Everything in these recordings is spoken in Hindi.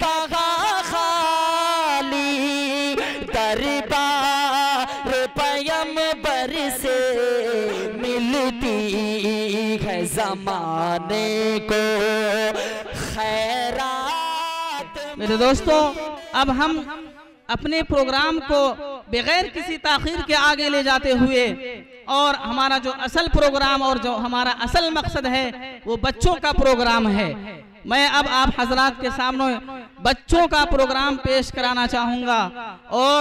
कहाँ खाली दरबार पैगंबर से मिलती है ज़माने को खैरात। मेरे दोस्तों, अब हम अपने प्रोग्राम को बगैर किसी ताख़ीर के आगे ले जाते हुए और हमारा जो असल प्रोग्राम और जो हमारा असल मकसद है वो बच्चों का प्रोग्राम है। मैं अब आप हजरात के सामने बच्चों का प्रोग्राम पेश कराना चाहूँगा और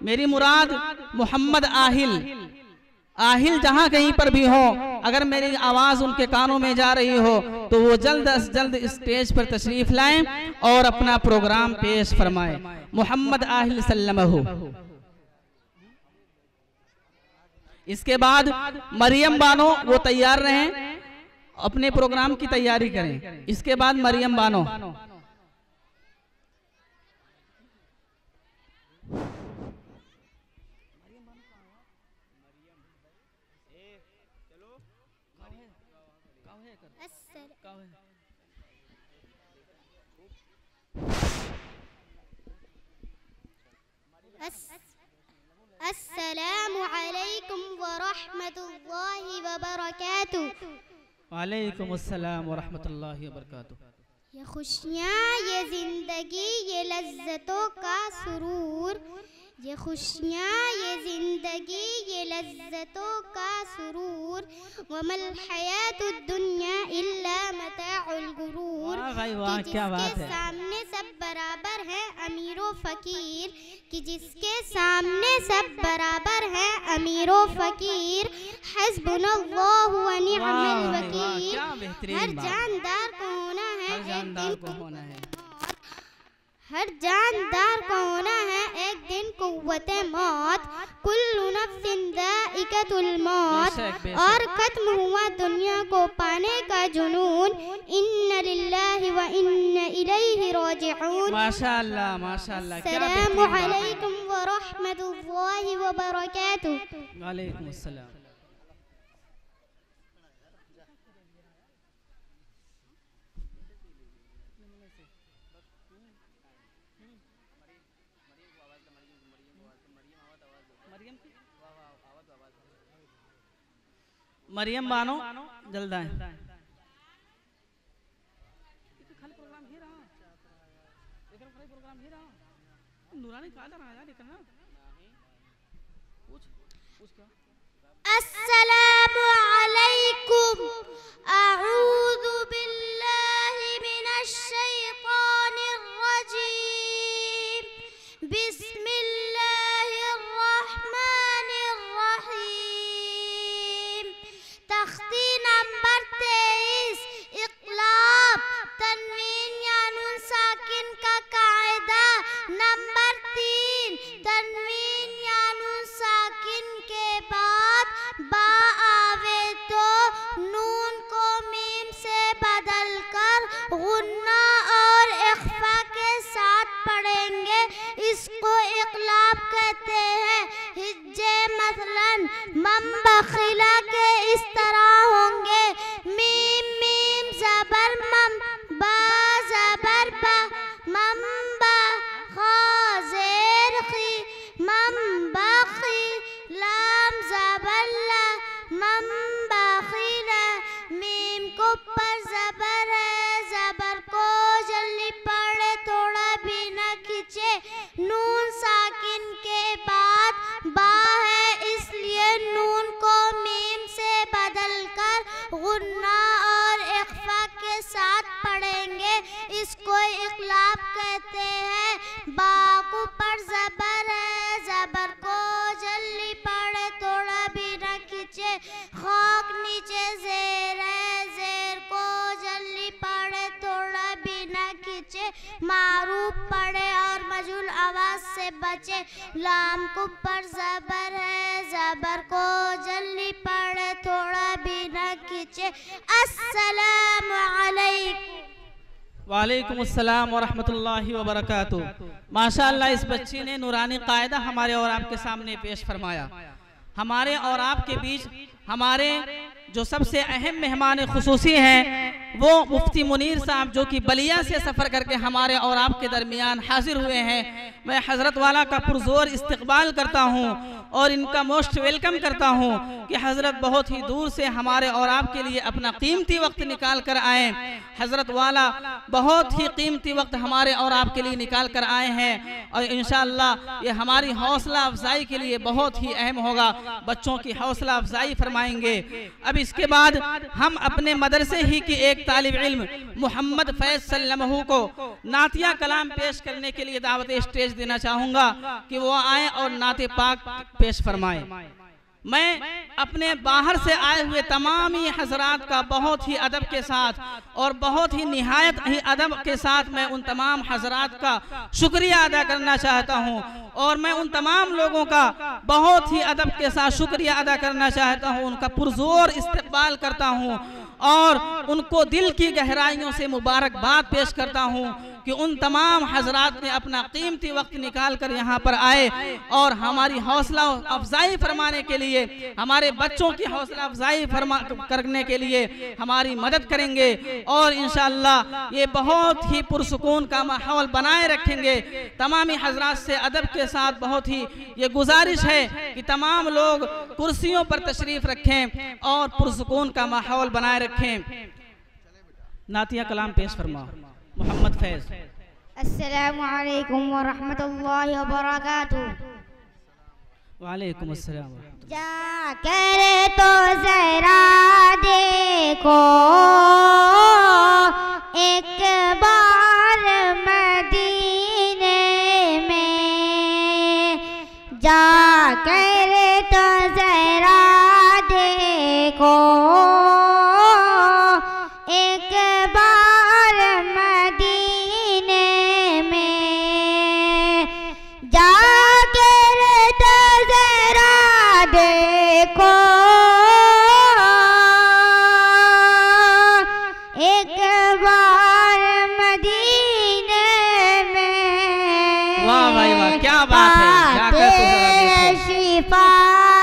मेरी मुराद मोहम्मद आहिल जहाँ कहीं पर भी हो, अगर मेरी आवाज़ उनके कानों में जा रही हो तो वो जल्द से जल्द स्टेज पर तशरीफ़ लाएं और अपना प्रोग्राम पेश फरमाएं। मोहम्मद आहिल सल्लमहु। इसके बाद मरियम बानो, वो तैयार रहें, अपने प्रोग्राम की तैयारी करें। इसके बाद मरियम बानो। अस्सलामु अलैकुम व रहमतुल्लाहि व बरकातुहू। वालेकुम अस्सलाम व रहमतुल्लाहि व बरकातुहू। ये खुशियाँ, ये जिंदगी, ये लज्जतों का सुरूर, ये खुशियाँ, ये जिंदगी, ये लज्जतों का सुरूर, वमल हयातुद दुनिया इल्ला मताउल गुरूर। कि जिसके सामने सब बराबर है अमीरो फकीर, कि जिसके सामने सब बराबर है अमीरो फकीर, हस्बुनल्लाहु व निअमल वकील। हर जानदार को होना है एक दिन, हर जानदार को होना है एक दिन कुव्वते मौत। कुल्लु नफ्सिन ज़ाइक़तुल मौत, और खत्म हुआ दुनिया को पाने का जुनून। इन्ना लिल्लाहि व इन्ना इलैहि राजिऊन। माशाअल्लाह माशाअल्लाह। अस्सलामु अलैकुम व रहमतुल्लाहि व बरकातुहू। वालेकुम अस्सलाम। मरियम बानो जल्द आए। अस्सलामु अलैकुम। अऊज़ु बिल्लाहि मिनश शैतानिर रजीम। बिस्मिल्लाहिर रहमानिर रहीम। तख्ती नंबर 23, इक़लाब तनवीन या नून साकिन का कायदा। नंबर 3, तनवीन या नून साकिन के बाद बा आवे तो नून को मीम से बदल कर गुन्ना और इख्फा के साथ पढ़ेंगे। इसको इक़लाब कहते हैं। हिज्जे मसलन मम बखिला के इस तरह होंगे। मीम मीम ज़बर मम, बा ज़बर बा, मम बा, खा ज़ेर खी, मम बाखी, लाम ज़बर ला, मम बाखिला। मीम को ऊपर ज़बर है, ज़बर को जल्दी पढ़े, थोड़ा भी न खींचे। नून साकिन के बाद बा है, इसलिए नून को मीम से बदल कर गुन्ना और इख्फा के साथ पढ़ेंगे। इसको इक़लाब कहते हैं। बा को ऊपर ज़बर है, ज़बर को जल्दी पढ़े, थोड़ा भी न खींचे। खाक नीचे ज़ेर है, ज़ेर को जल्दी पढ़े, थोड़ा भी न खींचे। मारूफ पढ़े और मजहूल आवाज़ से बचे। लाम को ऊपर ज़बर है, ज़बर को जल्दी पढ़े, थोड़ा भी न खींचे। अस्सलामु अलैकुम। वालेकुम अस्सलाम व रहमतुल्लाहि व बरकातुहू। माशाअल्लाह, इस बच्ची ने नूरानी कायदा हमारे और आपके सामने पेश फरमाया। हमारे और आपके बीच हमारे जो सबसे अहम मेहमान खुसूसी हैं वो मुफ्ती मुनीर साहब जो कि बलिया से सफ़र करके हमारे और आपके दरमियान हाजिर हुए हैं। मैं हज़रत वाला का पुरजोर इस्तकबाल करता हूँ और इनका मोस्ट वेलकम करता हूँ कि हज़रत बहुत ही दूर से हमारे और आपके लिए अपना कीमती वक्त निकाल कर आए। हज़रत वाला बहुत ही कीमती वक्त हमारे और आपके लिए निकाल कर आए हैं और इंशाअल्लाह ये हमारी हौसला अफजाई के लिए बहुत ही अहम होगा। बच्चों की हौसला अफजाई फरमाएंगे। अब इसके बाद हम अपने मदरसे ही की एक तालिब इल्म मोहम्मद फैज सल्लमहू को नातिया कलाम पेश करने के लिए दावत स्टेज देना चाहूँगा कि वो आए और नाते पाक पेश फरमाएं। मैं अपने बाहर से आए हुए तमामी हजरात का बहुत ही अदब के साथ और बहुत ही निहायत ही अदब के साथ मैं उन तमाम हजरात का शुक्रिया अदा करना चाहता हूँ और मैं उन तमाम लोगों का बहुत ही अदब के साथ शुक्रिया अदा करना चाहता हूँ। उनका पुरजोर इस्तकबाल करता हूँ और उनको दिल की गहराइयों से मुबारकबाद पेश करता हूँ कि उन तमाम हजरात ने अपना कीमती वक्त निकाल कर यहाँ पर आए और हमारी हौसला अफजाई फरमाने के लिए, हमारे बच्चों की हौसला अफजाई करने के लिए हमारी मदद करेंगे और इंशाअल्लाह ये बहुत ही पुरसुकून का माहौल बनाए रखेंगे। तमामी हजरात से अदब के साथ बहुत ही ये गुजारिश है कि तमाम लोग कुर्सियों पर तशरीफ रखें और पुरसुकून का माहौल बनाए रखें। नातिया कलाम पेश फरमा मोहम्मद फैज। अस्सलामु अलैकुम व रहमतुल्लाहि व बरकातुहू। वालेकुम अस्सलाम। जाकर तो जरा देखो एक बार मदीने में, जाकर तो जरा देखो एक बार मदीने में, जाकर तो जरा देखो एक बार मदीने में। वाह भाई वाह, क्या बात है। जाकर तो जरा देखो शिफा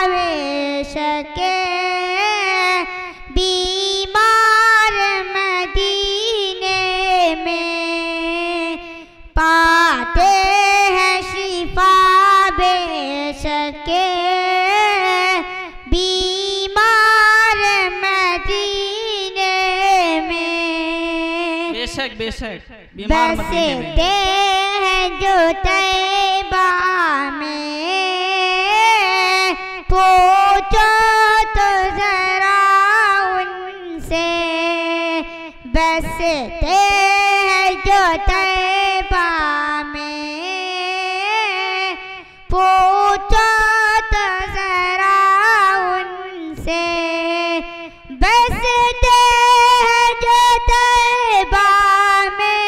बेशके बीमार मदीने में, पाते हैं शिफा बेशके बीमार मदीने में। बेशक बेशक बीमार मदीने में बसते हैं जो तैबा में, पूछो तो जरा उनसे। बसते हैं जो तैबा में, पूछो तो जरा उनसे। बसते हैं जो तैबा में,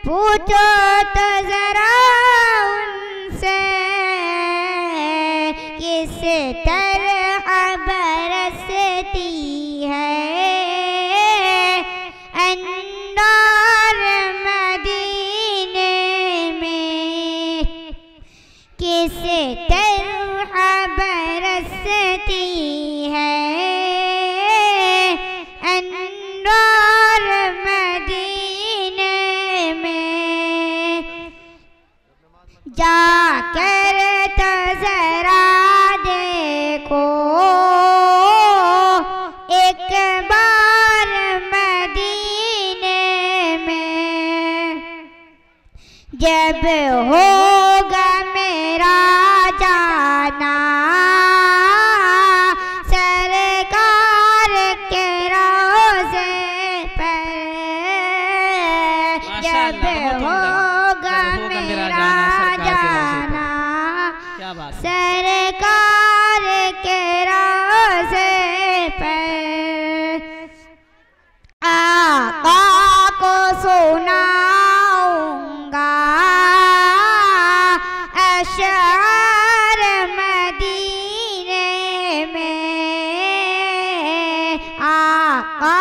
पूछो तो जरा उनसे। किस तरह बरसती है अंवार मदीने में, किस तरह बरसती है अंवार मदीने में। जाकर तो जरा देखो एक बार मदीने में, जब होगा मेरा जाना सरकार के रोज़े पर, जब होगा मेरा जाना क्या बात है। सरकार के रोज़े पर, आका को सुनाऊंगा अशआर मदीने में, आका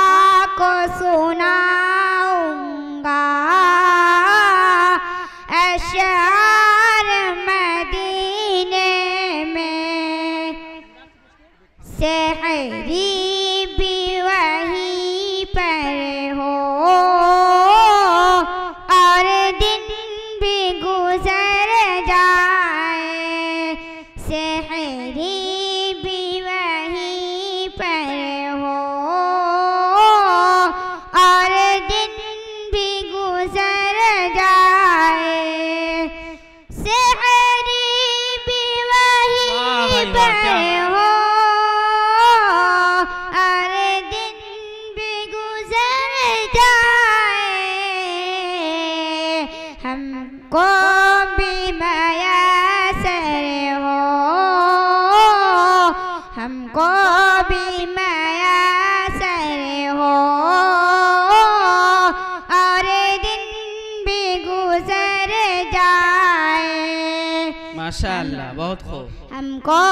को सुनाऊंगा अशआर मदीने में। सहरी भी वही जाए, हमको भी मयसर हो, हमको भी मयसर हो, और दिन भी गुजर जाए। माशाअल्लाह, बहुत खूब। हमको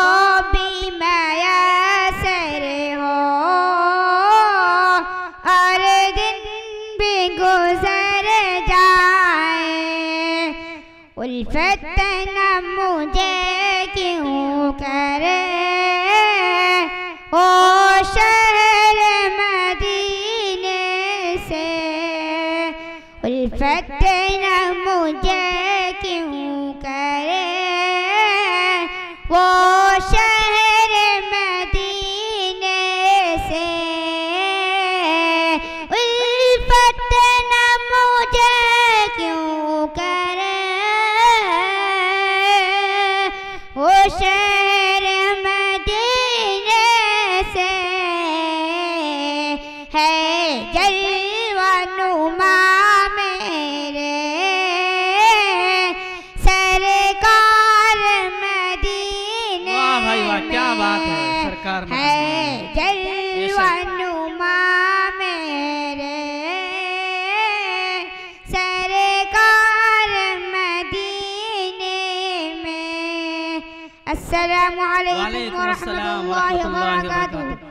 भी मयसर हो और दिन भी गुजर जाए। उल्फत न मुझे क्यों करे ओ शहर मदीने से, उल्फत न मुझे क्यों करे वो शहर मदीने से। उल्फत न मुझे क्यों करे वो शहर मदीने से। है जलवा नुमा मेरे सरकार मदीने। वाह भाई वाह, क्या बात है सरकार। है जलवा नुमा मेरे सरकार मदीने में। अस्सलामु अलैकुम व रहमतुल्लाहि व बरकातुहू।